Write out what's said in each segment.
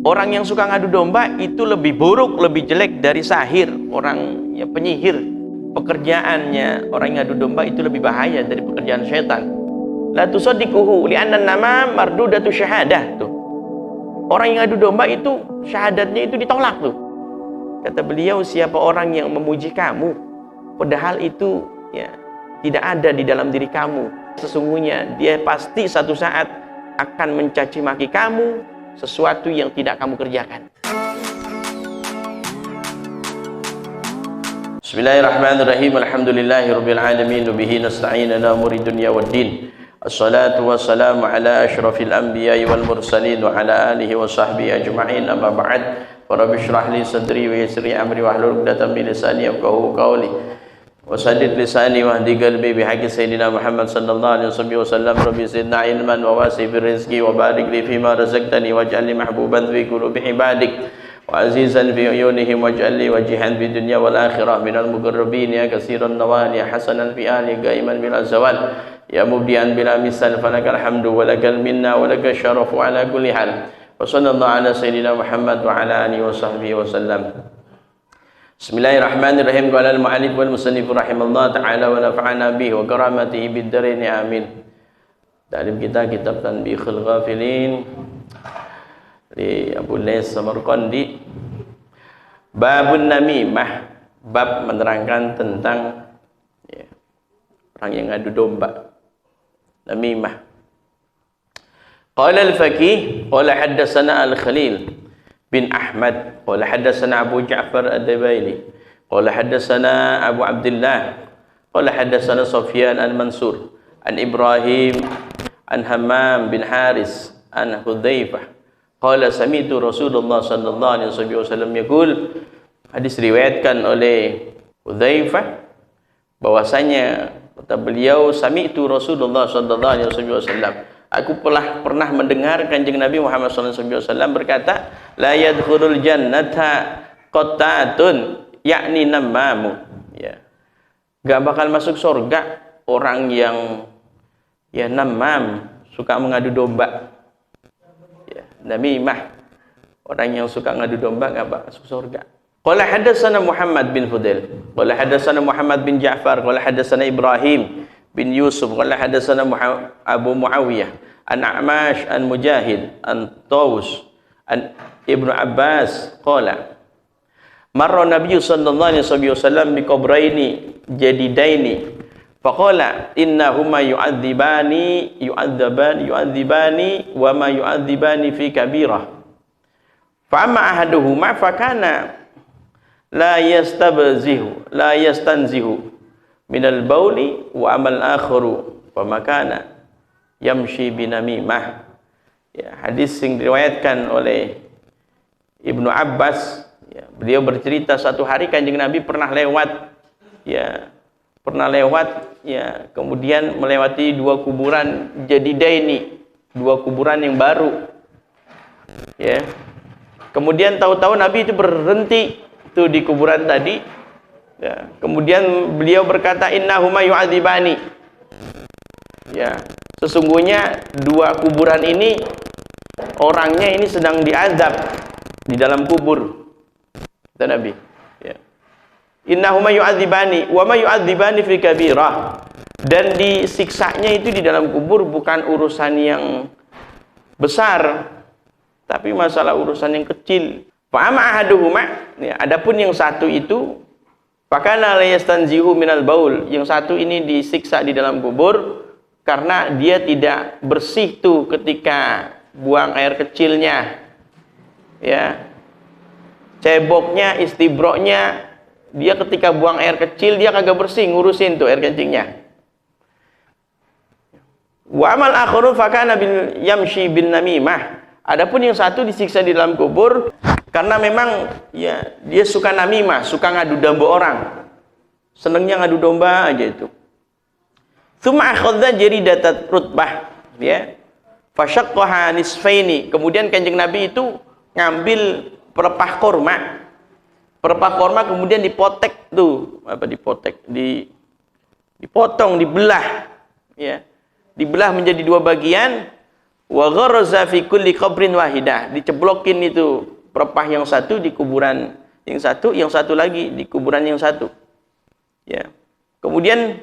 Orang yang suka ngadu domba itu lebih buruk, lebih jelek dari sahir, orang ya penyihir. Pekerjaannya orang yang ngadu domba itu lebih bahaya dari pekerjaan setan. La tusaddiquhu li'anna nama mardudatu syahadah tuh. Orang yang ngadu domba itu syahadatnya itu ditolak tuh. Kata beliau, siapa orang yang memuji kamu padahal itu ya tidak ada di dalam diri kamu, sesungguhnya dia pasti satu saat akan mencaci maki kamu sesuatu yang tidak kamu kerjakan. Bismillahirrahmanirrahim. Alhamdulillahirabbil alamin, bihi nasta'in ala umuri dunya waddin. Assalatu wassalamu ala asyrafil anbiya'i wal mursalin wa ala alihi wa sahbihi ajma'in. Amma ba'd. Rabbi shrah li sadri wa yassir li amri wahlul 'uqdatam min lisani yafqahu qawli. Wasadid lisani wahdi qalbi bihaqqi sayyidina Muhammad sallallahu alaihi wasallam. Rabbi zidna ilman wa wasi' rizqi wa barik li fima razaqtani waj'al li mahbuban fi qulubi ibadik wa azizan fi uyunihim waj'al li wajihan fi dunya wal akhirah minal muqarrabin ya katsiran nawali hasanan fi ahli qaiman bil zawal ya mubdian bila misal falakal hamdu wa lakal minna wa lakal syarafu ala kulli hal. Wa sallallahu ala sayyidina Muhammad wa ala alihi wa sahbihi wasallam. Bismillahirrahmanirrahim. Qala al-mu'allif wal musannif rahimallahu ta'ala wa nafa'ana bihi wa karamatihi bid dharain amin. Dalam kitab Tanbihul Ghafilin di Abu Lays Samarqandi, babun namimah, bab menerangkan tentang ya, orang yang ngadu domba, namimah. Qala al-Faqih qala haddatsana al-Khalil bin Ahmad qala haddatsana Abu Ja'far ad-Dabaili qala haddatsana Abu Abdullah qala haddatsana Sufyan al-Mansur an Ibrahim an Hammam bin Haris an Hudzaifah qala sami'tu Rasulullah sallallahu alaihi wasallam yaqul. Hadis riwayatkan oleh Hudzaifah bahwasanya kata beliau, sami'tu Rasulullah sallallahu alaihi wasallam, aku pernah mendengar Kanjeng Nabi Muhammad SAW berkata, la yadkhulul jannata qattatun, yakni namamu, ya, gak bakal masuk surga orang yang ya namam, suka mengadu domba, ya, namimah, orang yang suka ngadu domba gak bakal masuk surga. Qala hadatsana Muhammad bin Fudail qala hadatsana Muhammad bin Ja'far qala hadatsana Ibrahim bin Yusuf qala hadatsana Abu Muawiyah an A'mash an Mujahid an Tawus an Ibnu Abbas qala marra Nabi sallallahu alaihi wasallam bi qabraini jadidaini faqala innahuma yu'adzibani wa ma yu'adzibani fi kabirah fa amma ahaduhuma fakana la yastanzihu minal bauli wa amal akharu famakana yamshi binamimah. Ya, hadis yang diriwayatkan oleh Ibnu Abbas, ya, beliau bercerita satu hari Kanjeng Nabi pernah lewat ya, kemudian melewati dua kuburan jadidaini, dua kuburan yang baru, ya. Kemudian tahu-tahu Nabi itu berhenti tuh di kuburan tadi, ya. Kemudian beliau berkata, innahuma yu'adzibani, ya, sesungguhnya dua kuburan ini orangnya ini sedang diazab di dalam kubur, kata Nabi, ya. Innahuma yu'adzibani wa ma yu'adzibani fi kabirah, dan disiksanya itu di dalam kubur bukan urusan yang besar, tapi masalah urusan yang kecil. Fa'ama ahaduhuma, ya, adapun yang satu itu fakana la yastanzihu minal baul, yang satu ini disiksa di dalam kubur karena dia tidak bersih tuh ketika buang air kecilnya, ya, ceboknya, istibroknya, dia ketika buang air kecil dia kagak bersih ngurusin tuh air kencingnya. Wa amal akharu fakana bil yamshi bin namimah, adapun yang satu disiksa di dalam kubur karena memang ya dia suka namimah, suka ngadu domba orang, senengnya ngadu domba aja itu. Tsumma akhadha jaridatat rutbah, ya, fashaqqaha nisfaini, kemudian Kanjeng Nabi itu ngambil pelepah korma, kemudian dipotek tuh, dipotong, dibelah, ya, dibelah menjadi dua bagian. Wa gharza fi kulli qabrin wahidah, diceblokin itu pelepah yang satu di kuburan yang satu lagi di kuburan yang satu. Ya. Kemudian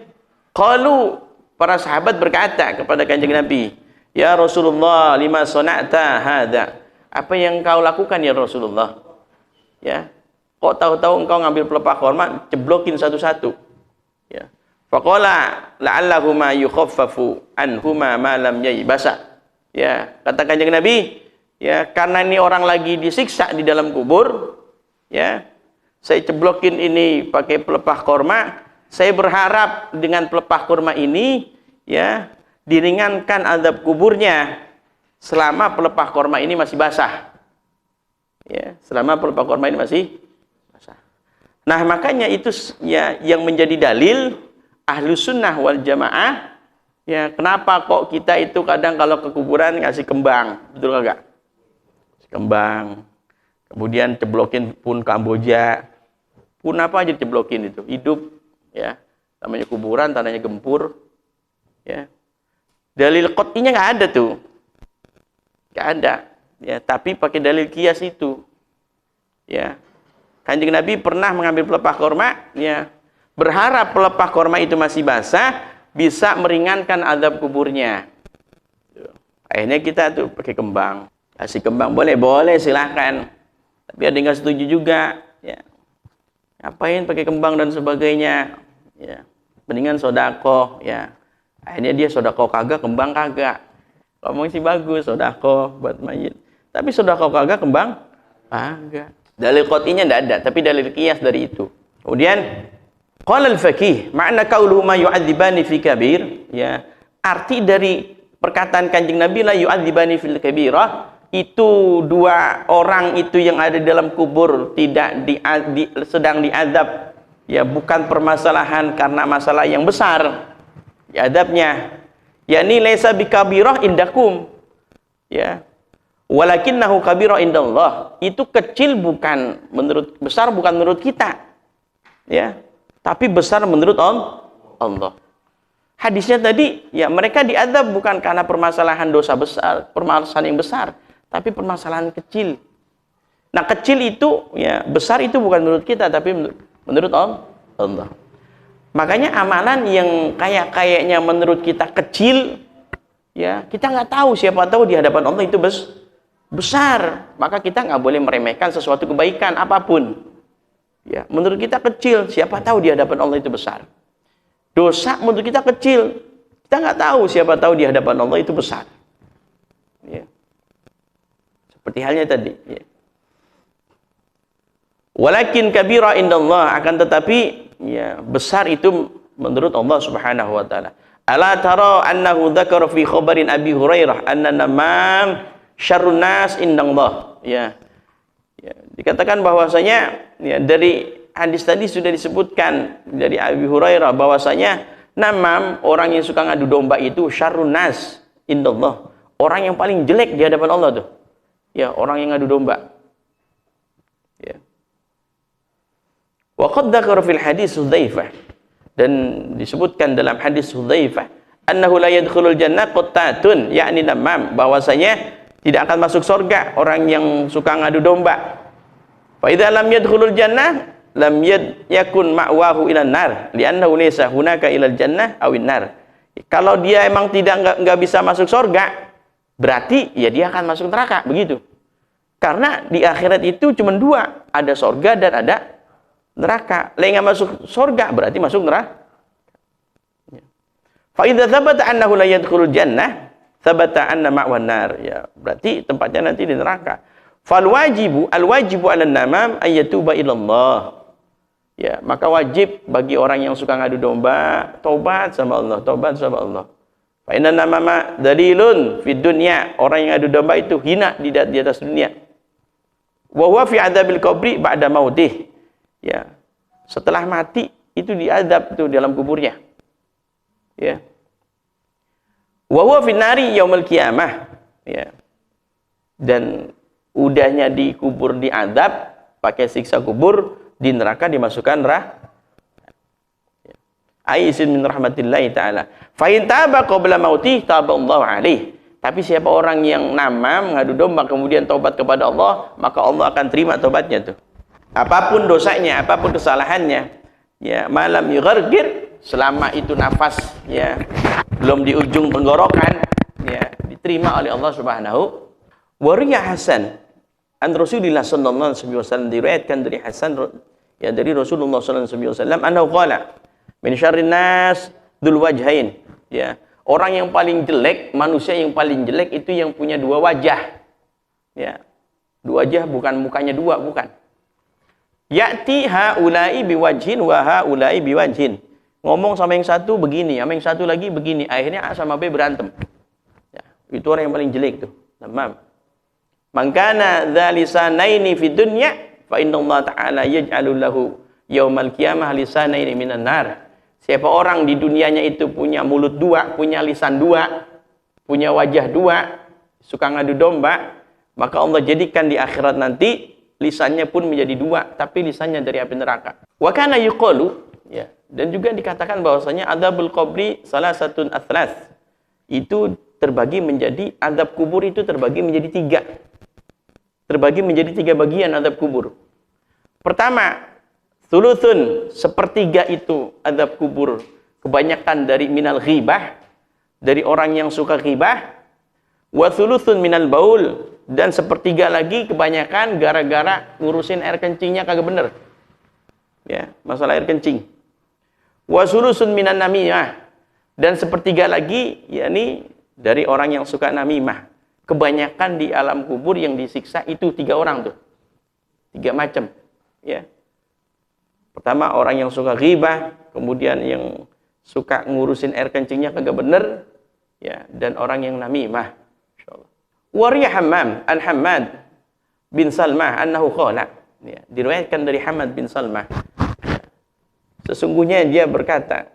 qalu, para sahabat berkata kepada Kanjeng Nabi, "Ya Rasulullah, lima sana'ta hadza?" Apa yang kau lakukan ya Rasulullah? Ya. Kok tahu-tahu engkau ngambil pelepah korma, ceblokin satu-satu. Ya. Faqala la'allahuma yukhaffafu anhuma ma lam yaybasa. Ya, kata Kanjeng Nabi, ya, karena ini orang lagi disiksa di dalam kubur, ya, saya ceblokin ini pakai pelepah korma, saya berharap dengan pelepah korma ini, ya, diringankan azab kuburnya selama pelepah korma ini masih basah. Ya, selama pelepah korma ini masih basah. Nah, makanya itu ya yang menjadi dalil Ahlus Sunnah wal Jamaah. Ya, kenapa kok kita itu kadang kalau ke kuburan ngasih kembang, betul enggak? Kembang. Kemudian ceblokin pun Kamboja. Pun apa aja ceblokin itu, hidup, ya. Namanya kuburan, tanahnya gempur. Ya. Dalil qat'inya enggak ada tuh. Enggak ada. Ya, tapi pakai dalil kias itu. Ya. Kanjeng Nabi pernah mengambil pelepah korma, ya. Berharap pelepah korma itu masih basah, bisa meringankan azab kuburnya. Akhirnya kita tuh pakai kembang. Kasih kembang, boleh silahkan. Tapi ada yang nggak setuju juga. Ya. Ngapain pakai kembang dan sebagainya. Ya. Mendingan sodako. Ya. Akhirnya dia sodako kagak, kembang kagak. Ngomong sih bagus, sodako buat mayit. Tapi sodako kagak, kembang kagak. Dalil qat'inya tidak ada, tapi dalil qiyas dari itu. Kemudian qala al-faqih, makna qauluhu ma yu'adzibani fi kabir, ya. Arti dari perkataan Kanjeng Nabi la yu'adzibani fil kabirah, itu dua orang itu yang ada dalam kubur tidak sedang diazab, ya, bukan permasalahan karena masalah yang besar diazabnya, yakni laisa bikabirah indakum, ya, walakinnahu kabirah indallah, itu kecil bukan menurut, besar bukan menurut kita, ya, tapi besar menurut Allah. Hadisnya tadi, ya, mereka diazab bukan karena permasalahan dosa besar, permasalahan yang besar, tapi permasalahan kecil. Nah, kecil itu, ya, besar itu bukan menurut kita, tapi menurut Allah. Makanya amalan yang kayaknya menurut kita kecil, ya, kita nggak tahu, siapa tahu di hadapan Allah itu besar. Maka kita nggak boleh meremehkan sesuatu kebaikan apapun. Ya, menurut kita kecil, siapa tahu di hadapan Allah itu besar. Dosa menurut kita kecil, kita nggak tahu, siapa tahu di hadapan Allah itu besar. Ya. Seperti halnya tadi. Ya. Walakin kabira indallah, akan tetapi, ya, besar itu menurut Allah Subhanahu wa taala. Ala tara annahu dzakara fi khabarin Abi Hurairah anna namam syarrun nas indallah. Ya. Ya, dikatakan bahwasanya, ya, dari hadis tadi sudah disebutkan dari Abi Hurairah bahwasanya namam, orang yang suka ngadu domba itu syarrun nas indallah, orang yang paling jelek di hadapan Allah tuh. Ya, orang yang ngadu domba. Ya. Wa qad dzakara fil hadis Hudzaifah, dan disebutkan dalam hadis Hudzaifah annahu la yadkhulul jannah qattatun, yakni namam, bahwasanya tidak akan masuk surga orang yang suka ngadu domba. Fa idza lam yadkhulul jannah lam yakun ma'wahu ilan nar li'annahu laysa hunaka ilal jannah awin nar. Kalau dia emang enggak bisa masuk surga, berarti ya dia akan masuk neraka, begitu. Karena di akhirat itu cuma dua, ada surga dan ada neraka. Lah enggak masuk surga berarti masuk neraka. Fa idza thabata annahu la yadkhulul jannah thabata anna ma'wan nar, ya, berarti tempatnya nanti di neraka. Fal wajibu, al wajibu 'alan namam ayyatuba ila Allah. Ya, maka wajib bagi orang yang suka ngadu domba taubat sama Allah, taubat sama Allah. Fa inna namama dalilun fid dunya, orang yang ngadu domba itu hina di atas dunia. Wa huwa fi adzabil qabri ba'da mautih. Ya. Setelah mati itu diazab tuh dalam kuburnya. Ya. Wa huwa fin nari yaumil qiyamah, ya. Dan udahnya dikubur diazab pakai siksa kubur, di neraka dimasukkan aisin min rahmatillahi ta'ala. Fa in taba qabla mautih taballahu alaihi. Tapi siapa orang yang namam, mengadu domba, kemudian taubat kepada Allah, maka Allah akan terima taubatnya tuh. Apapun dosanya, apapun kesalahannya, ya, malam yughargir, selama itu nafas, ya, belum di ujung tenggorokan, ya, diterima oleh Allah Subhanahu. Wariya Hasan an Rasulillah sallallahu alaihi wasallam, diriwayatkan dari Hasan, ya, dari Rasulullah sallallahu alaihi wasallam, annahu qala min syarrin nas dzul wajhain, ya. Orang yang paling jelek, manusia yang paling jelek itu yang punya dua wajah. Ya. Dua wajah, bukan mukanya dua, bukan. Ya'ti haula'i biwajhin wa haula'i biwajhin. Ngomong sama yang satu begini, sama yang satu lagi begini. Akhirnya A sama B berantem. Ya. Itu orang yang paling jelek tuh. Tamam. Man kana dza lisanaini fid dunya fa innallaha ta'ala yaj'alu lahu yaumal qiyamah lisanaini minan nar. Siapa orang di dunianya itu punya mulut dua, punya lisan dua, punya wajah dua, suka ngadu domba, maka Allah jadikan di akhirat nanti lisannya pun menjadi dua, tapi lisannya dari api neraka. Wa kana yuqalu, ya, dan juga dikatakan bahwasanya adzabul qabri salasatun athlas. Itu terbagi menjadi, azab kubur itu terbagi menjadi tiga. Terbagi menjadi tiga bagian azab kubur. Pertama, thuluthun, sepertiga itu azab kubur kebanyakan dari minal ghibah, dari orang yang suka ghibah. Wa thuluthun minal baul, dan sepertiga lagi kebanyakan gara-gara ngurusin air kencingnya kagak bener. Ya, masalah air kencing. Wa thuluthun minan namimah, dan sepertiga lagi yakni dari orang yang suka namimah. Kebanyakan di alam kubur yang disiksa itu tiga orang tuh. Tiga macam, ya. Pertama orang yang suka ghibah, kemudian yang suka ngurusin air kencingnya kagak bener, ya, dan orang yang namimah. Insyaallah. Wariya Hammam an Hammad bin Salmah annahu qala, ya, diriwayatkan dari Hammad bin Salmah. Ya. Sesungguhnya dia berkata,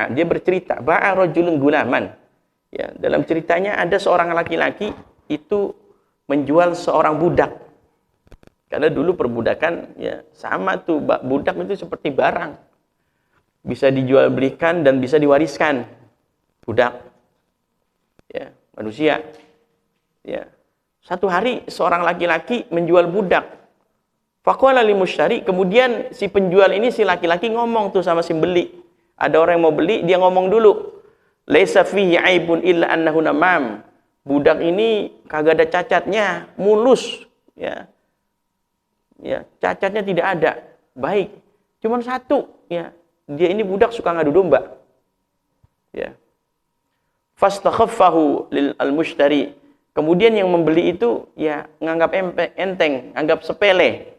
dia bercerita, ba'a rajulun gulaman. Ya, dalam ceritanya ada seorang laki-laki itu menjual seorang budak. Karena dulu perbudakan, ya, sama tuh, budak itu seperti barang. Bisa dijual belikan dan bisa diwariskan. Budak. Ya, manusia. Ya. Satu hari seorang laki-laki menjual budak. Faqala li mushtari, kemudian si penjual ini, si laki-laki ngomong tuh sama si beli. Ada orang yang mau beli, dia ngomong dulu. Laisa fihi aibun illa annahu namam. Budak ini kagak ada cacatnya, mulus, ya. Ya, cacatnya tidak ada, baik. Cuman satu, ya, dia ini budak suka ngadu domba. Ya. Fastakhaffahu lil al-mushtari. Kemudian yang membeli itu, ya, nganggap enteng, anggap sepele.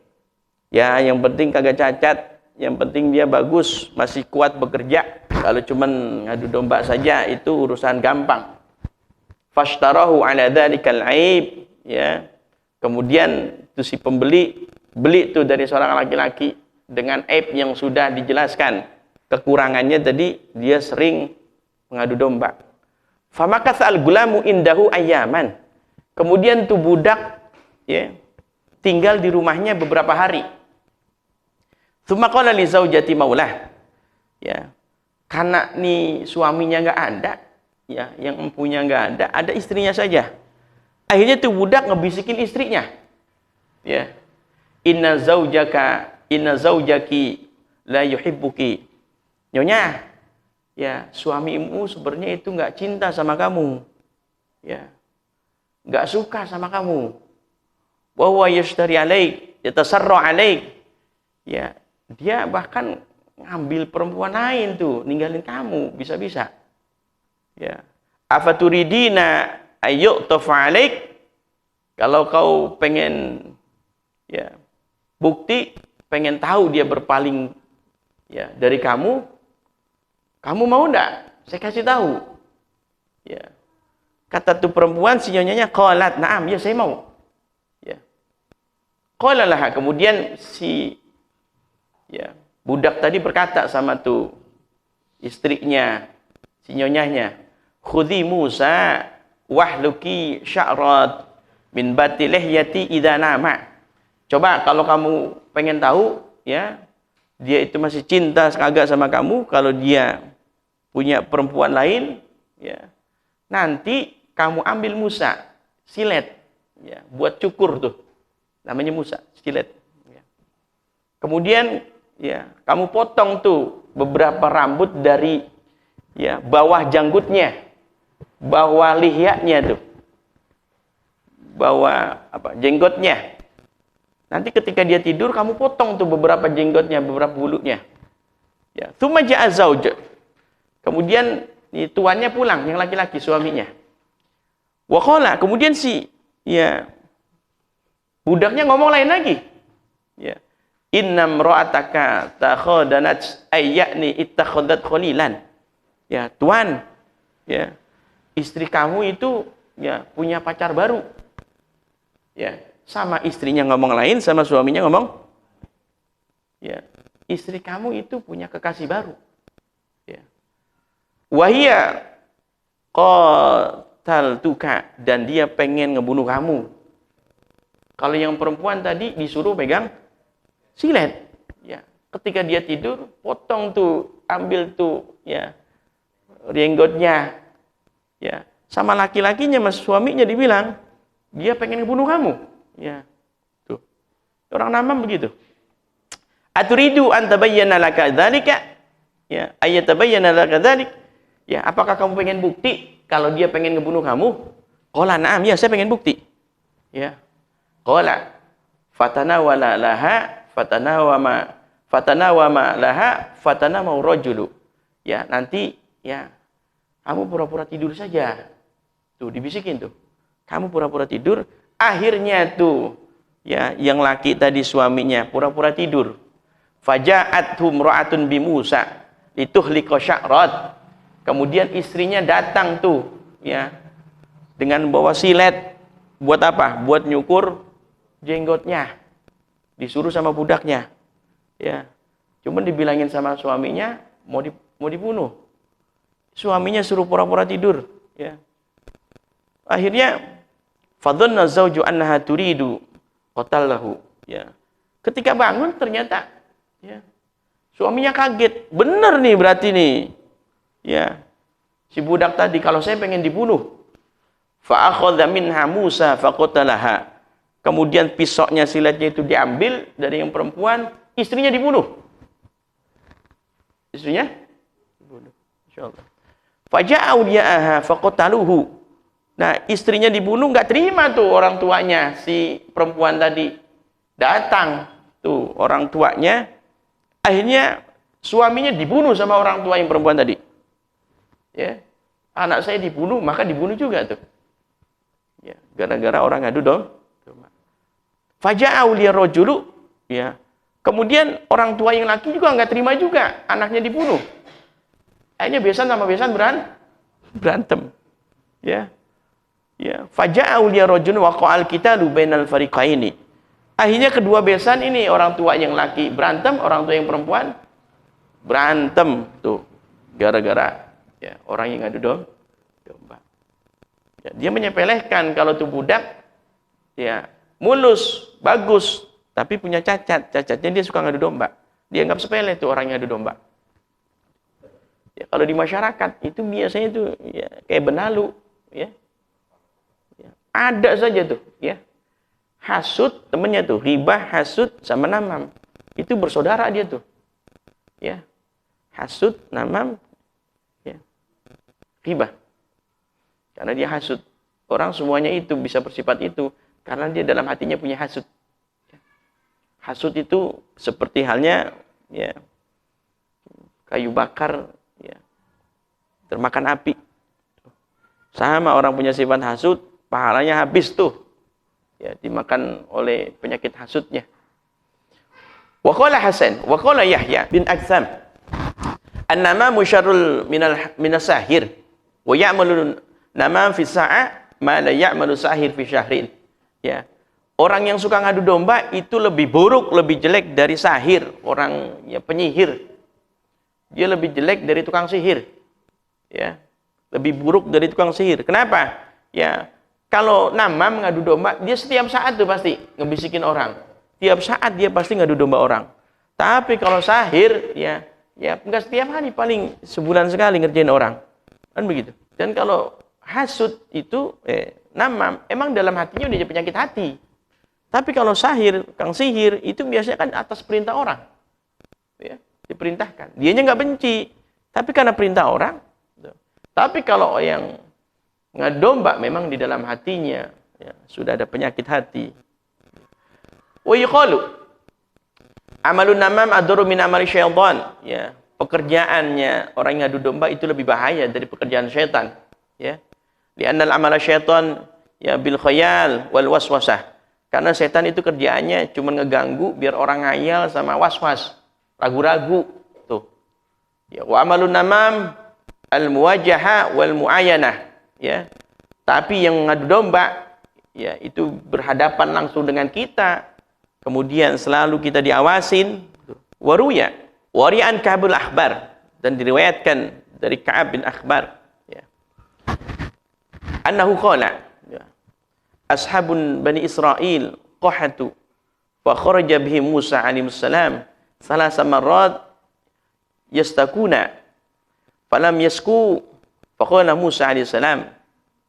Ya, yang penting kagak cacat, yang penting dia bagus, masih kuat bekerja. Kalau cuman ngadu domba saja itu urusan gampang. Fashtarahu ala dzalikal aib, ya. Kemudian itu si pembeli beli itu dari seorang laki-laki dengan aib yang sudah dijelaskan. Kekurangannya tadi dia sering mengadu domba. Famakatha al-gulamu indahu ayyaman. Kemudian tuh budak, ya, tinggal di rumahnya beberapa hari. Tsumma qala li zaujati maulah. Ya. Karena nih suaminya enggak ada, ya, yang empunya enggak ada istrinya saja. Akhirnya tuh budak ngebisikin istrinya. Ya. Inna zaujaki la yuhibbuki. Nyonya, ya, suamimu sebenarnya itu enggak cinta sama kamu. Ya. Enggak suka sama kamu. Wa huwa yashtari alaik, yatasarra alaik. Ya, dia bahkan ngambil perempuan lain tuh, ninggalin kamu bisa-bisa. Ya. Afaturidina ayyu'tafa alaik? Kalau kau pengen, ya, bukti, pengen tahu dia berpaling, ya, dari kamu mau enggak? Saya kasih tahu. Ya. Kata tuh perempuan, si nyonyanya, qalat, na'am, ya saya mau. Ya. Qalalah, kemudian si, ya, budak tadi berkata sama tuh istrinya, si nyonyanya, khudhi Musa wahluki sya'rat min bati lihyati idza nama. Coba kalau kamu pengen tahu, ya, dia itu masih cinta kagak sama kamu, kalau dia punya perempuan lain, ya, nanti kamu ambil Musa, silet, ya, buat cukur tuh, namanya Musa, silet. Ya. Kemudian, ya, kamu potong tuh beberapa rambut dari, ya, bawah janggutnya, bawah lihyanya tuh, bawah apa, jenggotnya. Nanti ketika dia tidur, kamu potong tuh beberapa jenggotnya, beberapa bulunya. Ya, tsumma ja'a zauj. Kemudian tuannya pulang, yang laki-laki, suaminya. Wa qala, kemudian si, ya, budaknya ngomong lain lagi. Ya. Innam ra'ataka takhadanat ayyani ittakhadat khalilan. Ya, tuan, ya, istri kamu itu, ya, punya pacar baru. Ya, sama istrinya ngomong lain, sama suaminya ngomong, ya, istri kamu itu punya kekasih baru. Ya. Wahia qataltuka, dan dia pengen ngebunuh kamu. Kalau yang perempuan tadi disuruh pegang silet. Ya. Ketika dia tidur, potong tuh, ambil tuh, ya, renggotnya. Ya. Sama laki-lakinya, mas suaminya dibilang, dia pengen ngebunuh kamu. Ya, tuh. Orang Namam begitu. Aturidu an tabayyana laka dzalika? Ya, ayatabayyana laka dzalik? Ya, apakah kamu pengen bukti kalau dia pengen ngebunuh kamu? Qala na'am, ya, saya pengen bukti. Ya. Qala fatanawala laha fatanawama laha fatanama rajulu. Ya, nanti, ya, kamu pura-pura tidur saja. Tuh, dibisikin tuh. Kamu pura-pura tidur. Akhirnya tuh, ya, yang laki tadi suaminya pura-pura tidur. Faja'athum ra'atun bi Musa lituhlika sya'rat. Kemudian istrinya datang tuh, ya, dengan bawa silet. Buat apa? Buat nyukur jenggotnya. Disuruh sama budaknya. Ya. Cuman dibilangin sama suaminya mau dibunuh. Suaminya suruh pura-pura tidur, ya. Akhirnya fadhanna zauju annaha turidu qatalahu. Ya. Ketika bangun ternyata, ya, suaminya kaget. Bener nih berarti nih. Ya. Si budak tadi, kalau saya pengen dibunuh. Fa akhadha minha Musa faqatalaha. Kemudian pisaunya, siletnya itu diambil dari yang perempuan, istrinya dibunuh. Istrinya dibunuh. Insyaallah. Faja'u di'aha faqataluhu. Nah, istrinya dibunuh, nggak terima tuh orang tuanya, si perempuan tadi. Datang tuh orang tuanya, akhirnya suaminya dibunuh sama orang tua yang perempuan tadi. Ya, anak saya dibunuh, maka dibunuh juga tuh. Ya, gara-gara orang ngadu dong. Faja'u liya rajulu, ya. Kemudian orang tua yang laki juga nggak terima juga, anaknya dibunuh. Akhirnya besan sama besan berantem. Ya. Ya, faja'u liya rajulun waqa'al qitalu bainal fariqaini. Akhirnya kedua besan ini, orang tua yang laki berantem, orang tua yang perempuan berantem tuh. Gara-gara, ya, orang yang ngadu domba. Ya, dia menyepelehkan kalau tuh budak, ya, mulus, bagus, tapi punya cacat. Cacatnya dia suka ngadu domba. Dia anggap sepele tuh orang yang ngadu domba. Ya, kalau di masyarakat itu biasanya tuh, ya, kayak benalu, ya. Ada saja tuh, ya. Hasud temennya tuh, ribah, hasud sama namam. Itu bersaudara dia tuh. Ya. Hasud, namam, ya. Ribah. Karena dia hasud. Orang semuanya itu bisa bersifat itu karena dia dalam hatinya punya hasud. Hasud itu seperti halnya, ya, kayu bakar, ya, termakan api. Sama orang punya sifat hasud, pahalanya habis tuh, ya, dimakan oleh penyakit hasudnya. Wa qala Hasan, wa qala Yahya bin Aktsam, annama musyarrul minas sahir wa ya'malu nama fi sa'a ma la ya'malu sahir fi syahrin. Ya. Orang yang suka ngadu domba itu lebih buruk, lebih jelek dari sahir, orang, ya, penyihir. Dia lebih jelek dari tukang sihir. Ya. Lebih buruk dari tukang sihir. Kenapa? Ya, kalau namam ngadu domba, dia setiap saat tuh pasti ngebisikin orang. Tiap saat dia pasti ngadu domba orang. Tapi kalau sahir, ya enggak setiap hari, paling sebulan sekali ngerjain orang. Kan begitu. Dan kalau hasud itu namam, emang dalam hatinya udah penyakit hati. Tapi kalau kang sihir itu biasanya kan atas perintah orang. Ya, diperintahkan. Dianya nggak benci, tapi karena perintah orang. Tapi kalau yang ngadu domba memang di dalam hatinya ya, sudah ada penyakit hati. Wa yuqalu amalun namam adru min amali syaitan. Ya, pekerjaannya orang yang ngadu domba itu lebih bahaya dari pekerjaan syaitan. Ya. Li'anna al-amala syaitan ya bil khayal wal waswasah. Karena setan itu kerjaannya cuma ngeganggu biar orang ngayal sama was-was, ragu-ragu tuh. Ya, wa amalun namam al-muwajaha wal muayyanah, ya. Tapi yang ngadu domba ya itu berhadapan langsung dengan kita. Kemudian selalu kita diawasin. Waruya, wari'an Ka'bul Akhbar, dan diriwayatkan dari Ka'ab bin Akhbar, ya. Annahu qala, ya. Ashabun Bani Israel qahatu fa kharaja bihi Musa alaihi salam salasa marrat yastakuna falam yasku faqala Musa alaihi salam.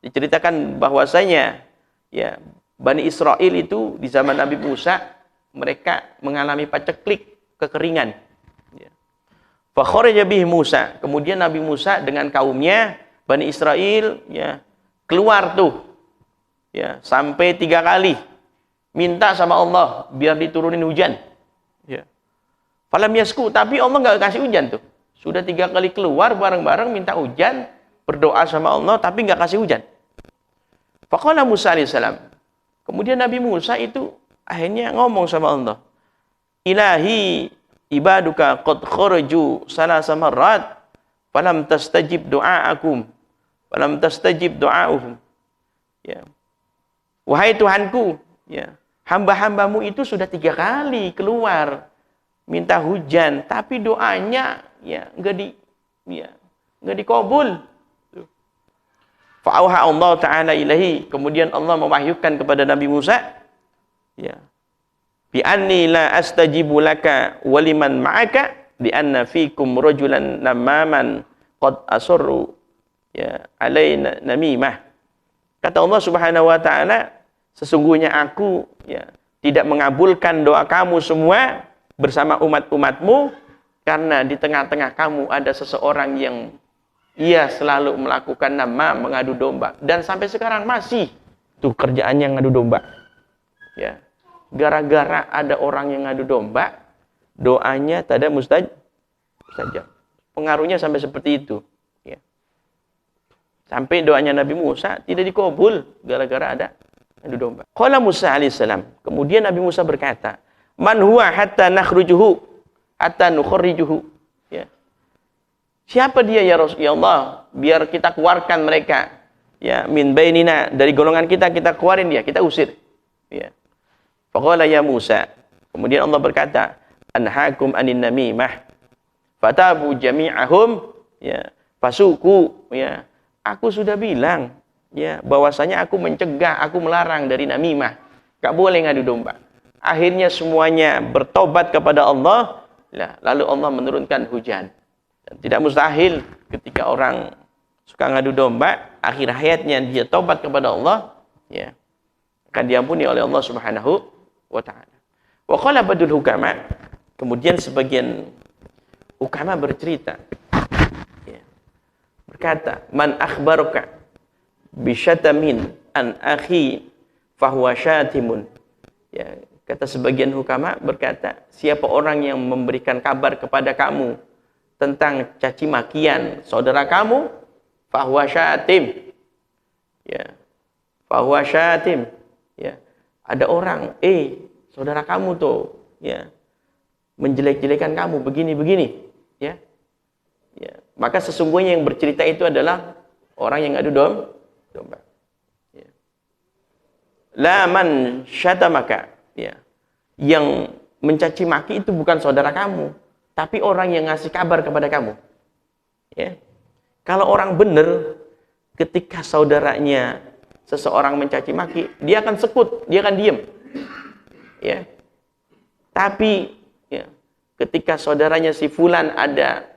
Diceritakan bahwasanya ya Bani Israel itu di zaman Nabi Musa mereka mengalami paceklik, kekeringan, ya. Fa kharaja bihi Musa, kemudian Nabi Musa dengan kaumnya Bani Israel ya keluar tuh ya sampai 3 kali minta sama Allah biar diturunin hujan, ya. Falam yasku, tapi Allah nggak kasih hujan tuh. Sudah 3 kali keluar bareng-bareng minta hujan, berdoa sama Allah tapi nggak kasih hujan. Faqala Musa alaihissalam, kemudian Nabi Musa itu akhirnya ngomong sama Allah, Ilahi ibaduka qad kharaju salasa marrat falam tastajib du'aakum falam tastajib du'auhum, ya. Wahai Tuhanku, ya, hamba-hambamu itu sudah 3 kali keluar minta hujan, tapi doanya ya enggak dikabul. Fa'auha Allah Ta'ala ilahi, kemudian Allah mewahyukan kepada Nabi Musa, ya, bi anni la astajibu laka wa liman ma'aka bi anna fikum rajulan namaman qad asarru ya alaina namimah. Kata Allah Subhanahu wa taala, sesungguhnya aku ya tidak mengabulkan doa kamu semua bersama umat-umatmu karena di tengah-tengah kamu ada seseorang yang ia selalu melakukan nama mengadu domba, dan sampai sekarang masih tuh kerjaannya ngadu domba, ya. Gara-gara ada orang yang ngadu domba, doanya tada mustajab. Pengaruhnya sampai seperti itu, ya. Sampai doanya Nabi Musa tidak dikabul gara-gara ada ngadu domba. Qala Musa alaihissalam, kemudian Nabi Musa berkata, man huwa hatta nakhrujuhu hatta nukhrijuhu, ya. Siapa dia ya Rasulullah, biar kita keluarkan mereka, ya, min bainina, dari golongan kita keluarin dia, kita usir, ya. Faqala ya Musa, kemudian Allah berkata, anhaakum anin namimah fatabu jami'ahum, ya, fasuku, ya. Aku sudah bilang, ya, bahwasanya aku mencegah, aku melarang dari namimah, gak boleh ngadu domba. Akhirnya semuanya bertobat kepada Allah, lalu Allah menurunkan hujan. Dan tidak mustahil ketika orang suka ngadu domba, akhir hayatnya dia tobat kepada Allah, ya, akan diampuni oleh Allah Subhanahu wa ta'ala. Wa qala badul hukama, kemudian sebagian hukama bercerita, ya, berkata, man akhbaruka bisyatamin an akhi fahuwa syatimun, ya. Kata sebagian hukama berkata, siapa orang yang memberikan kabar kepada kamu tentang caci makian saudara kamu, fahuwa syatim, ya, fahuwa syatim, ya. Ada orang, saudara kamu tuh, ya, menjelek-jelekan kamu begini-begini, ya, ya. Maka sesungguhnya yang bercerita itu adalah orang yang ngadu domba, ya. La man syatamaka, ya, yang mencaci maki itu bukan saudara kamu, tapi orang yang ngasih kabar kepada kamu, ya. Kalau orang benar, ketika saudaranya seseorang mencaci maki, dia akan sekut, dia akan diam, ya. Tapi ya, ketika saudaranya si fulan ada,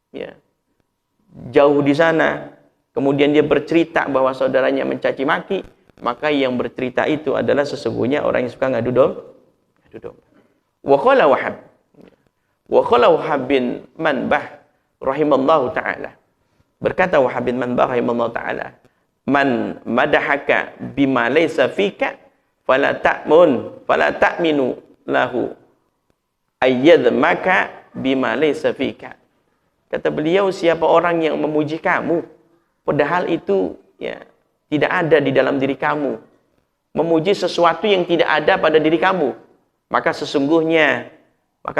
ya, jauh di sana, kemudian dia bercerita bahwa saudaranya mencaci maki, maka yang bercerita itu adalah sesungguhnya orang yang suka ngadu domba. Wa qala Wahab bin Manbah rahimallahu ta'ala. Berkata Wahab bin Manbah rahimallahu ta'ala, man madahaka bima laysa fika fala ta'minu lahu ayyadmaka bima laysa fika. Kata beliau, siapa orang yang memuji kamu padahal itu ya tidak ada di dalam diri kamu, memuji sesuatu yang tidak ada pada diri kamu, maka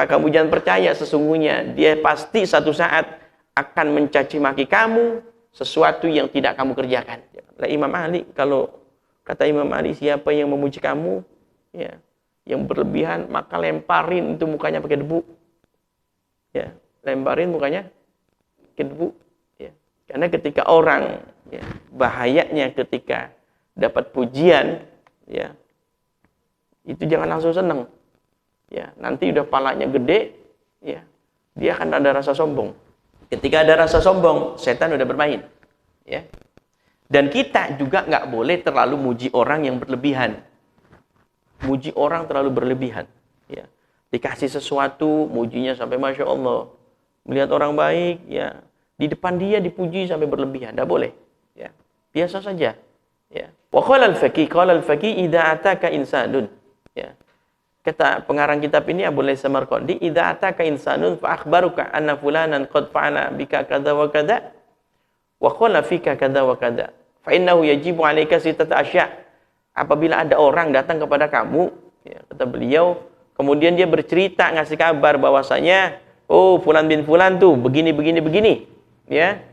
kamu jangan percaya, sesungguhnya dia pasti satu saat akan mencaci maki kamu sesuatu yang tidak kamu kerjakan. Imam Ali, kalau kata Imam Ali, siapa yang memuji kamu ya yang berlebihan, maka lemparin itu mukanya pakai debu. Ya, lemparin mukanya pakai debu. Ya. Karena ketika orang ya, bahayanya ketika dapat pujian ya, itu jangan langsung senang. Ya, nanti udah palanya gede, ya, dia akan ada rasa sombong. Ketika ada rasa sombong, setan udah bermain. Ya. Dan kita juga nggak boleh terlalu muji orang yang berlebihan. Muji orang terlalu berlebihan. Ya. Dikasih sesuatu, mujinya sampai Masya Allah. Melihat orang baik, ya, di depan dia dipuji sampai berlebihan. Nggak boleh. Ya. Biasa saja. Ya. Wa qala al-faqih idza ataka insanun. Ya. Kata pengarang kitab ini Abu Layth Samarqandi, idza ataka insanun fa akhbaruka anna fulanan qad fa'ala bika kadza wa kadza wa qala fika kadza wa kadza fa innahu yajibu 'alaika sittata asya'. Apabila ada orang datang kepada kamu, ya, kata beliau, kemudian dia bercerita ngasih kabar bahwasanya oh fulan bin fulan tuh begini, ya.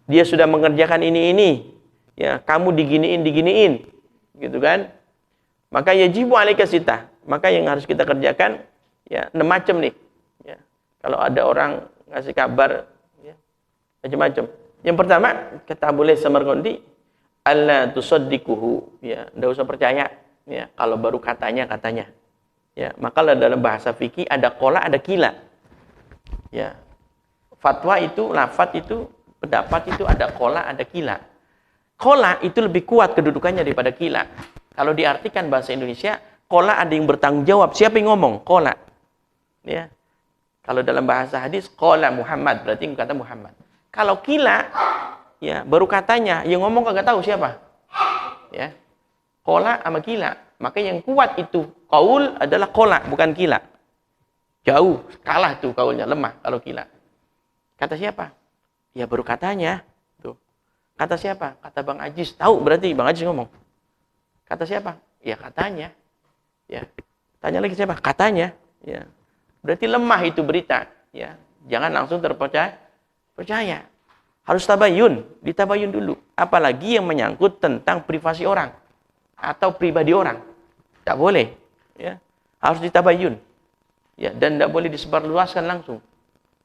Dia sudah mengerjakan ini. Ya, kamu diginiin, gitu kan? Maka yajibu 'alaika sittah. Maka yang harus kita kerjakan ya 6 macam nih. Ya. Kalau ada orang ngasih kabar ya, macam-macam. Yang pertama, kata Abu Layth Samarqandi, alla tusaddiquhu, ya, enggak usah percaya ya kalau baru katanya. Ya, maka dalam bahasa fikih ada qola, ada kila. Ya. Fatwa itu, lafaz itu, pendapat itu ada qola, ada kila. Qola itu lebih kuat kedudukannya daripada kila. Kalau diartikan bahasa Indonesia, qola ada yang bertanggung jawab. Siapa yang ngomong? Qola. Ya. Kalau dalam bahasa hadis, qola Muhammad, berarti kata Muhammad. Kalau kila, ya, baru katanya, yang ngomong kagak tahu siapa. Ya. Qola sama kila. Maka yang kuat itu, qaul adalah qola, bukan kila. Jauh, kalah tuh qaulnya, lemah kalau kila. Kata siapa? Ya baru katanya. Tuh. Kata siapa? Kata Bang Ajis. Tahu berarti Bang Ajis ngomong. Kata siapa? Ya katanya. Ya, tanya lagi siapa? Katanya. Ya, berarti lemah itu berita. Ya, jangan langsung percaya. Harus tabayun, ditabayun dulu. Apalagi yang menyangkut tentang privasi orang atau pribadi orang, tidak boleh. Ya, harus ditabayun. Ya, dan tidak boleh disebarluaskan langsung.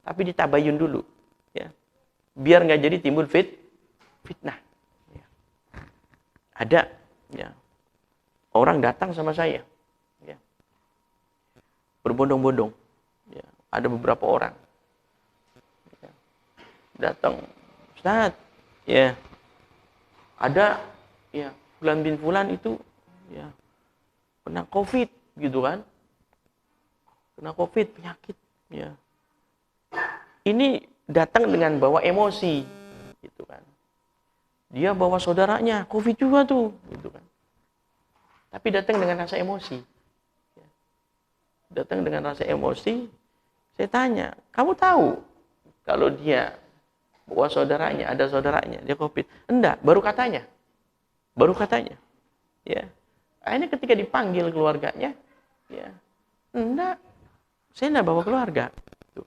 Tapi ditabayun dulu. Ya, biar nggak jadi timbul fitnah. Ya. Ada, ya, orang datang sama saya. Berbondong-bondong. Ya, ada beberapa orang. Ya, datang, Ustaz, ya, ada, ya, fulan bin fulan itu, ya, kena COVID, gitu kan? Kena COVID, penyakit, ya. Ini datang dengan bawa emosi, gitu kan? Dia bawa saudaranya, COVID juga tuh, gitu kan? Tapi datang dengan rasa emosi. Datang dengan rasa emosi, saya tanya, kamu tahu kalau dia bawa saudaranya, ada saudaranya, dia COVID? Enggak, baru katanya. Ya. Akhirnya ketika dipanggil keluarganya, ya, enggak, saya enggak bawa keluarga. Tuh.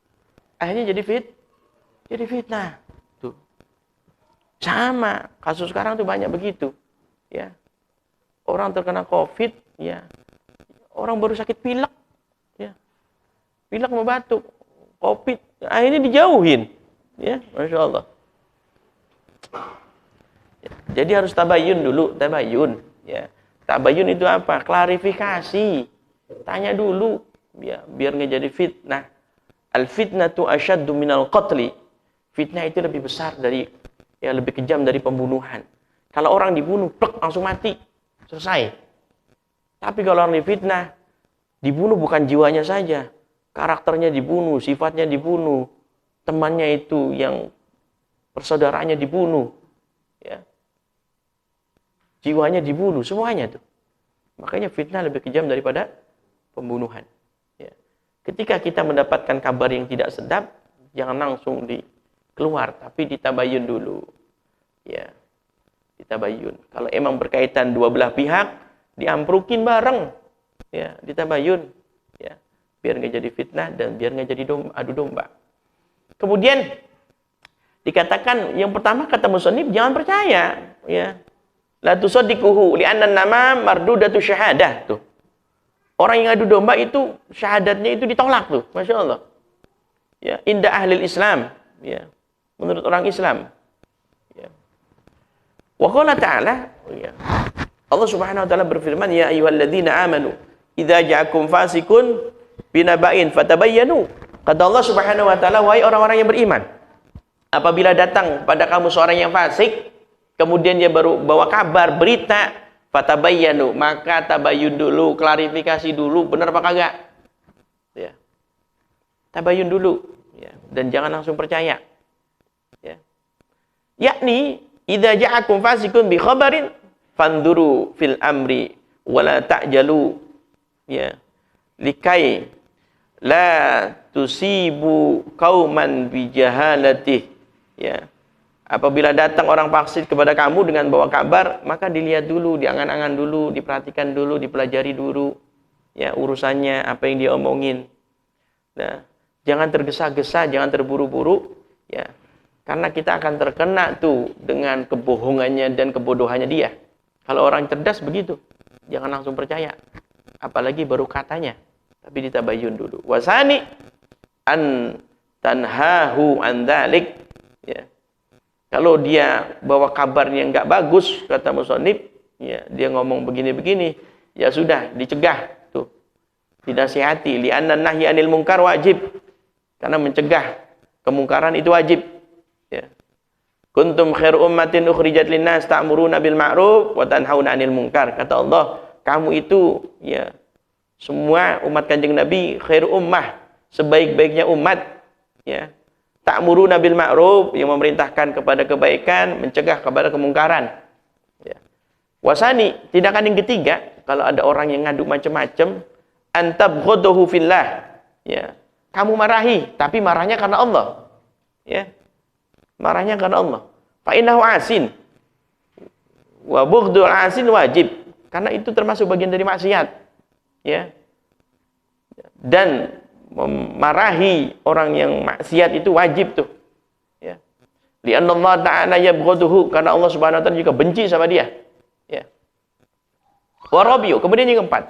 Akhirnya jadi fitnah. Tuh. Sama, kasus sekarang tuh banyak begitu. Ya. Orang terkena COVID, ya, orang baru sakit pilek. Pilek mau batuk, COVID, akhirnya dijauhin, ya, Masya Allah. Ya, jadi harus tabayun dulu, ya. Tabayun itu apa? Klarifikasi, tanya dulu, ya, biar nggak jadi fitnah. Al fitnatu asyaddu minal qatli. Fitnah itu lebih besar dari Ya, lebih kejam dari pembunuhan. Kalau orang dibunuh, plek, langsung mati. Selesai. Tapi kalau orang difitnah, dibunuh bukan jiwanya saja. Karakternya dibunuh, sifatnya dibunuh. Temannya itu yang persaudaranya dibunuh. Ya. Jiwanya dibunuh, semuanya tuh. Makanya fitnah lebih kejam daripada pembunuhan. Ya. Ketika kita mendapatkan kabar yang tidak sedap, jangan langsung keluar, tapi ditabayun dulu. Ya. Ditabayun. Kalau emang berkaitan dua belah pihak, diamprukin bareng. Ya, ditabayun. Ya. Biar nggak jadi fitnah dan biar nggak jadi adu domba. Kemudian dikatakan yang pertama kata musannif jangan percaya, ya. La tusaddiquhu li'anna nama mardudatu syahadah tuh. Orang yang adu domba itu syahadatnya itu ditolak tuh, Masya Allah. Ya, indah ahli Islam, ya. Menurut orang Islam. Ya. Wa qala ta'ala, ya. Allah Subhanahu wa taala berfirman, ya ayyuhalladzina amanu idza ja'akum fasikun binaba'in fatabayyanu. Kata Allah Subhanahu wa taala, wahai orang-orang yang beriman, apabila datang pada kamu seorang yang fasik, kemudian dia baru bawa kabar, berita, fatabayyanu, maka tabayyun dulu, klarifikasi dulu, benar apa kagak? Ya. Tabayyun dulu, ya. Dan jangan langsung percaya. Ya. Yakni, idza ja'akum fasikun bi khabarin fanduru fil amri wala ta'jalu. Ya. Likai la tusibu qauman bi jahalatih. Ya. Apabila datang orang fasik kepada kamu dengan bawa kabar, maka dilihat dulu, diangan-angan dulu, diperhatikan dulu, dipelajari dulu, ya, urusannya, apa yang dia omongin. Nah, jangan tergesa-gesa, jangan terburu-buru, ya, karena kita akan terkena tuh dengan kebohongannya dan kebodohannya dia. Kalau orang cerdas begitu, jangan langsung percaya, apalagi baru katanya, tapi ditabayun dulu. Wasani an tanhahu an dzalik, ya. Kalau dia bawa kabarnya nggak bagus, kata musannif, ya, dia ngomong begini-begini, ya sudah, dicegah tuh. Dinasihati, li'anna nahyi 'anil munkar wajib. Karena mencegah kemungkaran itu wajib. Ya. Kuntum khairu ummatin ukhrijat linnas ta'muruna bil ma'ruf wa tanhauna 'anil munkar. Kata Allah, kamu itu, ya, semua umat Kanjeng Nabi khairu ummah, sebaik-baiknya umat, ya. Ta'muruna bil ma'ruf, yang memerintahkan kepada kebaikan, mencegah kepada kemungkaran. Ya. Wasani, tindakan yang ketiga, kalau ada orang yang ngadu macam-macam, antabghuduhu fillah. Ya. Kamu marahi, tapi marahnya karena Allah. Ya. Marahnya karena Allah. Fa innahu asin. Wa bughdul asin wajib. Karena itu termasuk bagian dari maksiat. Ya. Dan memarahi orang yang maksiat itu wajib tuh. Ya. Li'anna Allah ta'ala yabghaduhu, karena Allah Subhanahu wa taala juga benci sama dia. Ya. Wa rabiu, kemudian yang keempat,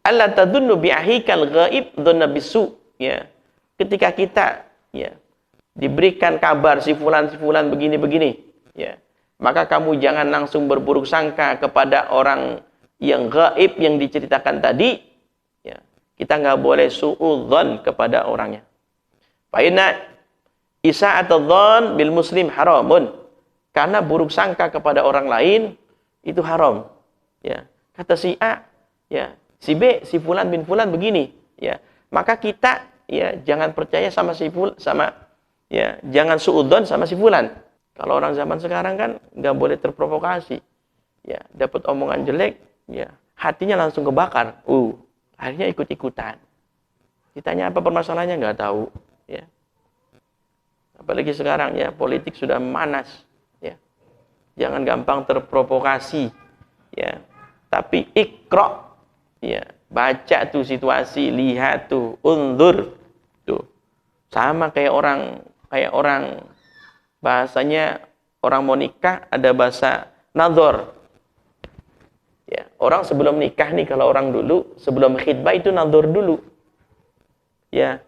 alla tadunnu bi ahikal ghaib dhanna bisu. Ya. Ketika kita, ya, diberikan kabar si fulan begini-begini, ya, maka kamu jangan langsung berburuk sangka kepada orang yang gaib yang diceritakan tadi. Ya. Kita nggak boleh su'udzon kepada orangnya. Fa inna isa'atudzon bil muslim haramun. Karena buruk sangka kepada orang lain itu haram. Ya. Kata si A, ya, si B, si fulan bin fulan begini, ya. Maka kita, ya, jangan percaya sama si fulan, ya, jangan su'udzon sama si fulan. Kalau orang zaman sekarang kan nggak boleh terprovokasi. Ya, dapat omongan jelek, ya, hatinya langsung kebakar. Akhirnya ikut-ikutan. Ditanya apa permasalahannya nggak tahu, ya. Apalagi sekarang, ya, politik sudah manas, ya. Jangan gampang terprovokasi, ya. Tapi ikra, ya, baca tuh situasi, lihat tuh, undur tuh. Sama kayak orang bahasanya orang mau nikah ada bahasa nadhor. Ya, orang sebelum nikah nih, kalau orang dulu sebelum khidbah itu nadhor dulu. Ya,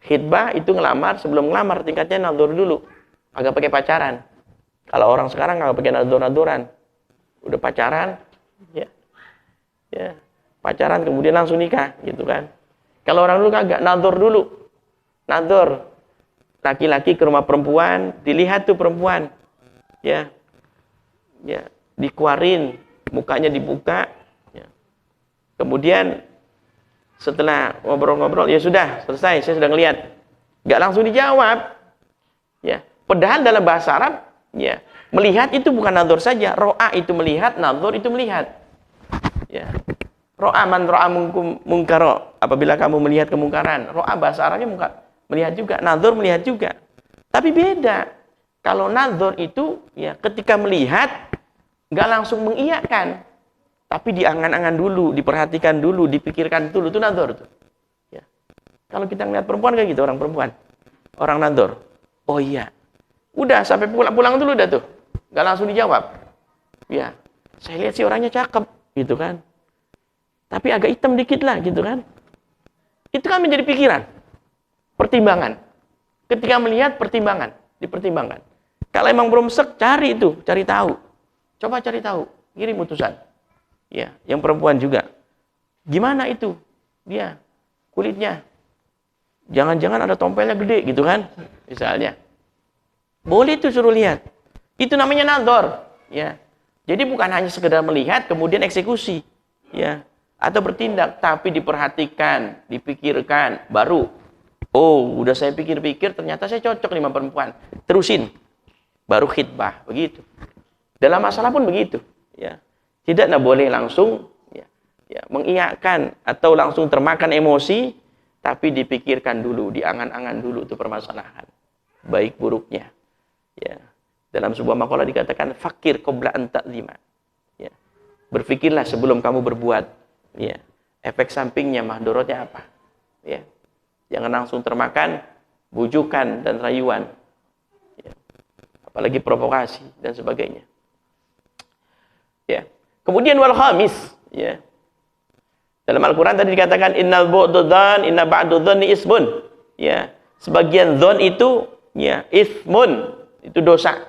khidbah itu ngelamar, sebelum ngelamar tingkatnya nadhor dulu. Agak pakai pacaran. Kalau orang sekarang nggak pakai nadhor-nadhoran. Udah pacaran, ya. Ya, pacaran kemudian langsung nikah, gitu kan. Kalau orang dulu kagak, nadhor dulu. Nadhor. Laki-laki ke rumah perempuan, dilihat tuh perempuan. ya, ya, dikeluarin, mukanya dibuka, ya. Kemudian setelah ngobrol-ngobrol, ya sudah, selesai, saya sudah ngelihat. Nggak langsung dijawab. Ya. Padahal dalam bahasa Arab, ya, melihat itu bukan nadzur saja. Ro'a itu melihat, nadzur itu melihat. Ya. Ro'a man ro'a mungkaro. Apabila kamu melihat kemungkaran. Ro'a bahasa Arabnya melihat juga. Nadzur melihat juga. Tapi beda. Kalau nadzur itu, ya, ketika melihat, nggak langsung mengiyakan. Tapi diangan-angan dulu, diperhatikan dulu, dipikirkan dulu. Itu nadzur tuh. Ya. Kalau kita ngeliat perempuan kayak gitu, orang perempuan. Orang nadzur. Oh iya. Udah, sampai pulang dulu dah tuh. Nggak langsung dijawab. Ya. Saya lihat sih orangnya cakep. Gitu kan. Tapi agak hitam dikit lah. Gitu kan. Itu kan menjadi pikiran. Pertimbangan. Ketika melihat, pertimbangan. Dipertimbangkan. Kalau emang belum sek, cari itu. Cari tahu. Coba cari tahu. Kirim utusan. Ya, yang perempuan juga. Gimana itu? Dia kulitnya. Jangan-jangan ada tompelnya gede gitu kan? Misalnya. Boleh itu suruh lihat. Itu namanya nadzor, ya. Jadi bukan hanya sekedar melihat kemudian eksekusi, ya, atau bertindak, tapi diperhatikan, dipikirkan, baru oh, udah saya pikir-pikir ternyata saya cocok nih sama perempuan. Terusin. Baru khitbah, begitu. Dalam masalah pun begitu, ya. Tidak boleh langsung mengiyakan atau langsung termakan emosi, tapi dipikirkan dulu, diangan-angan dulu itu permasalahan. Baik buruknya. Ya. Dalam sebuah makalah dikatakan fakir qabla an ta'zima. Ya. Berpikirlah sebelum kamu berbuat. Ya. Efek sampingnya, mahdorotnya apa? Ya. Jangan langsung termakan bujukan dan rayuan. Ya. Apalagi provokasi dan sebagainya. Ya. Kemudian wal khamis, ya. Dalam Al-Qur'an tadi dikatakan innal bu'dzan inna ba'du dzanni ismun. Ya, sebagian dzon itu ya ismun, itu dosa.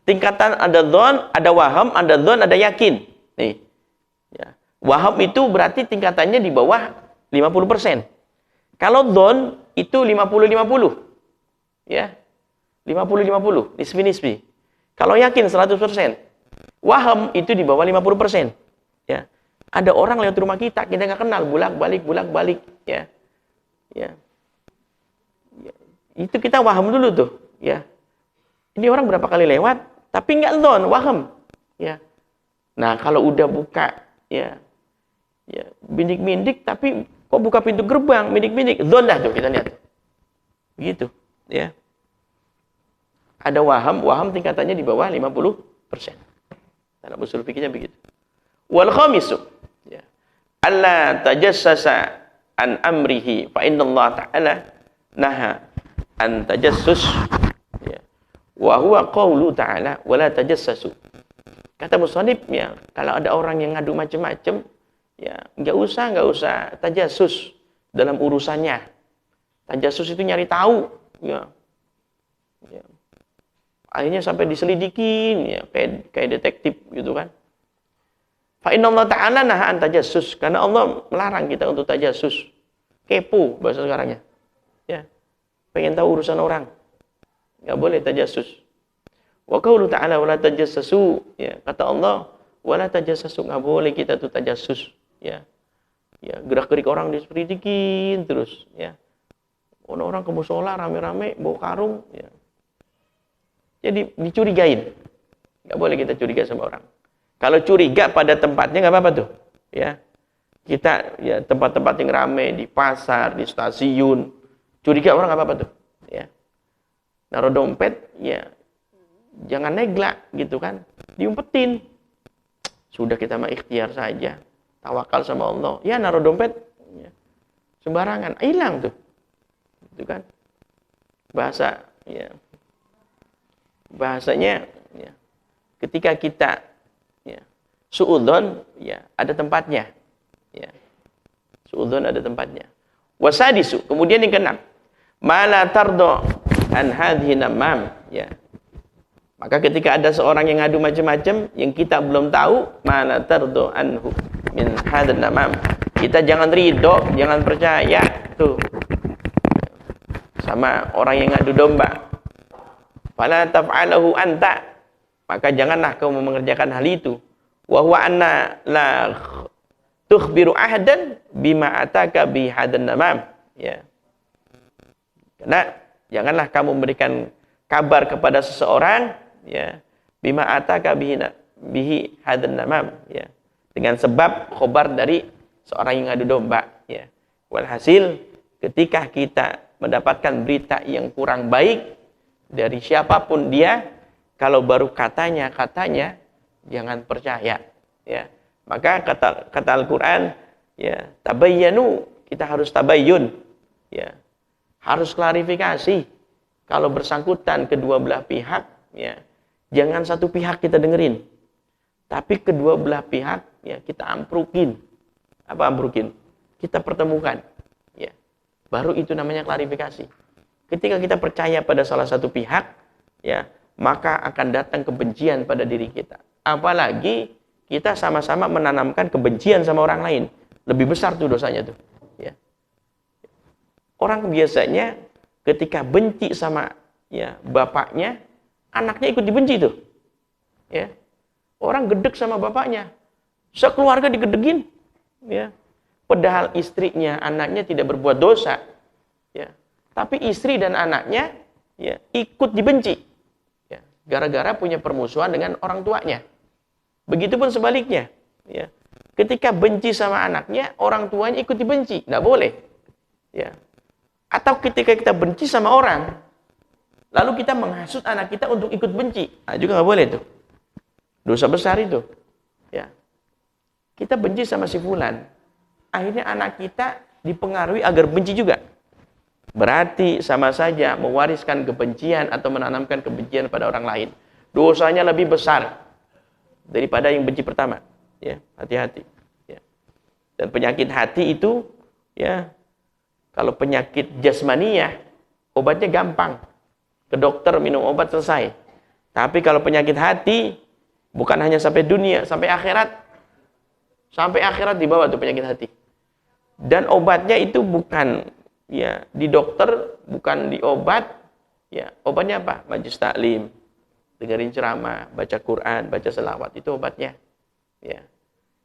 Tingkatan ada dzon, ada waham, ada dzon, ada yakin. Nih. Ya. Waham itu berarti tingkatannya di bawah 50%. Kalau dzon itu 50-50. Ya. 50-50, nisbi-nisbi. Kalau yakin 100%. Waham itu di bawah 50%. Ya. Ada orang lewat rumah kita nggak kenal, bolak-balik, ya. Ya. Ya. Itu kita waham dulu tuh, ya. Ini orang berapa kali lewat, tapi nggak dzon, waham. Ya. Nah, kalau udah buka, ya. Ya, bindik-bindik tapi kok buka pintu gerbang, bindik-bindik, dzon dah tuh kita lihat. Begitu, ya. Ada waham tingkatannya di bawah 50%. Dalam usul fikihnya begitu. Wal khamisu, ya. Alla tajassasa an amrihi fa innallaha ta'ala naha an tajassus, ya. Wa huwa qaulu ta'ala wala tajassasu. Kata musannif, ya, kalau ada orang yang ngadu macam-macam, ya, enggak usah tajassus dalam urusannya. Tajassus itu nyari tahu, ya. Ya. Akhirnya sampai diselidikin, ya, kayak detektif gitu kan. Fa innallaha ta'ala naha an tajassus, karena Allah melarang kita untuk tajassus. Kepo bahasa sekarangnya. Ya. Pengen tahu urusan orang. Enggak boleh tajassus. Wa qaulu ta'ala wala tajassasu, ya, kata Allah wala tajassasu, enggak boleh kita tuh tajassus, ya. Ya, gerak-gerik orang diselidikin terus, ya. Orang ke mushola rame-rame bawa karung, ya. Jadi dicurigain. Nggak boleh kita curiga sama orang. Kalau curiga pada tempatnya nggak apa-apa tuh. Ya. Kita ya tempat-tempat yang ramai, di pasar, di stasiun, curiga orang nggak apa-apa tuh. Ya. Naruh dompet, ya jangan neglek gitu kan. Diumpetin. Sudah kita mah ikhtiar saja. Tawakal sama Allah. Ya naruh dompet, ya, sembarangan, hilang tuh. Gitu kan. Bahasanya, ya, ketika kita, ya, suudzon, ya, ada tempatnya, ya, suudzon ada tempatnya. Wasadisu, kemudian yang keenam, mala tardo an hadhi namam, ya. Maka ketika ada seorang yang ngadu macam-macam yang kita belum tahu, mala tardo anhu min hadha namam, kita jangan ridho, jangan percaya tuh sama orang yang ngadu domba. Fala taf'alahu anta, maka janganlah kamu mengerjakan hal itu. Wa huwa anna la tukhbiru ahadan bima ataka bi hadan namam. Ya. Karena janganlah kamu memberikan kabar kepada seseorang, ya, bima ataka bihi hadan namam, ya, dengan sebab khobar dari seorang yang adu domba, ya. Walhasil ketika kita mendapatkan berita yang kurang baik dari siapapun dia, kalau baru katanya jangan percaya, ya. Maka kata Al-Qur'an, ya, tabayyanu, kita harus tabayyun, ya. Harus klarifikasi. Kalau bersangkutan kedua belah pihak, ya, jangan satu pihak kita dengerin. Tapi kedua belah pihak, ya, kita amprukin. Apa amprukin? Kita pertemukan, ya. Baru itu namanya klarifikasi. Ketika kita percaya pada salah satu pihak, ya, maka akan datang kebencian pada diri kita. Apalagi kita sama-sama menanamkan kebencian sama orang lain. Lebih besar tuh dosanya tuh, ya. Orang biasanya ketika benci sama, ya, bapaknya, anaknya ikut dibenci tuh, ya. Orang gedek sama bapaknya, sekeluarga digedegin, ya. Padahal istrinya, anaknya tidak berbuat dosa, ya. Tapi istri dan anaknya, ya, ikut dibenci, ya, gara-gara punya permusuhan dengan orang tuanya. Begitupun sebaliknya, ya. Ketika benci sama anaknya, orang tuanya ikut dibenci, nggak boleh, ya. Atau ketika kita benci sama orang, lalu kita menghasut anak kita untuk ikut benci, nah, juga nggak boleh tuh. Dosa besar itu, ya. Kita benci sama si fulan, akhirnya anak kita dipengaruhi agar benci juga. Berarti sama saja mewariskan kebencian atau menanamkan kebencian pada orang lain. Dosanya lebih besar daripada yang benci pertama, ya. Hati-hati, ya. Dan penyakit hati itu, ya, kalau penyakit jasmaniyah, obatnya gampang. Ke dokter minum obat selesai. Tapi kalau penyakit hati, bukan hanya sampai dunia, sampai akhirat. Sampai akhirat dibawa tuh penyakit hati. Dan obatnya itu bukan, ya, di dokter, bukan di obat, ya. Obatnya apa? Majlis taklim, dengerin ceramah, baca Quran, baca selawat, itu obatnya, ya.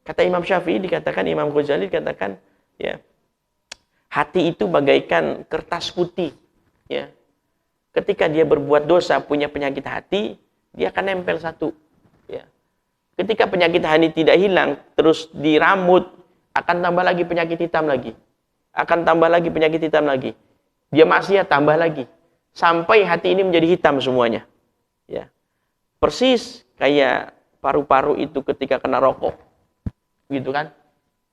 Kata Imam Syafi'i, dikatakan, Imam Ghazali dikatakan, ya, hati itu bagaikan kertas putih, ya. Ketika dia berbuat dosa, punya penyakit hati, dia akan nempel satu, ya. Ketika penyakit hati tidak hilang, terus diramut, akan tambah lagi penyakit hitam lagi. Akan tambah lagi penyakit hitam lagi. Dia maksiat, tambah lagi. Sampai hati ini menjadi hitam semuanya, ya. Persis kayak paru-paru itu ketika kena rokok, gitu kan,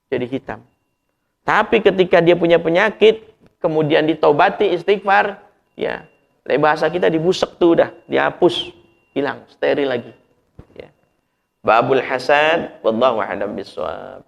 jadi hitam. Tapi ketika dia punya penyakit, kemudian ditobati, istighfar, ya, bahasa kita dibusek tuh udah, dihapus, hilang, steril lagi, ya. Babul hasad, wallahu a'lam bishawab.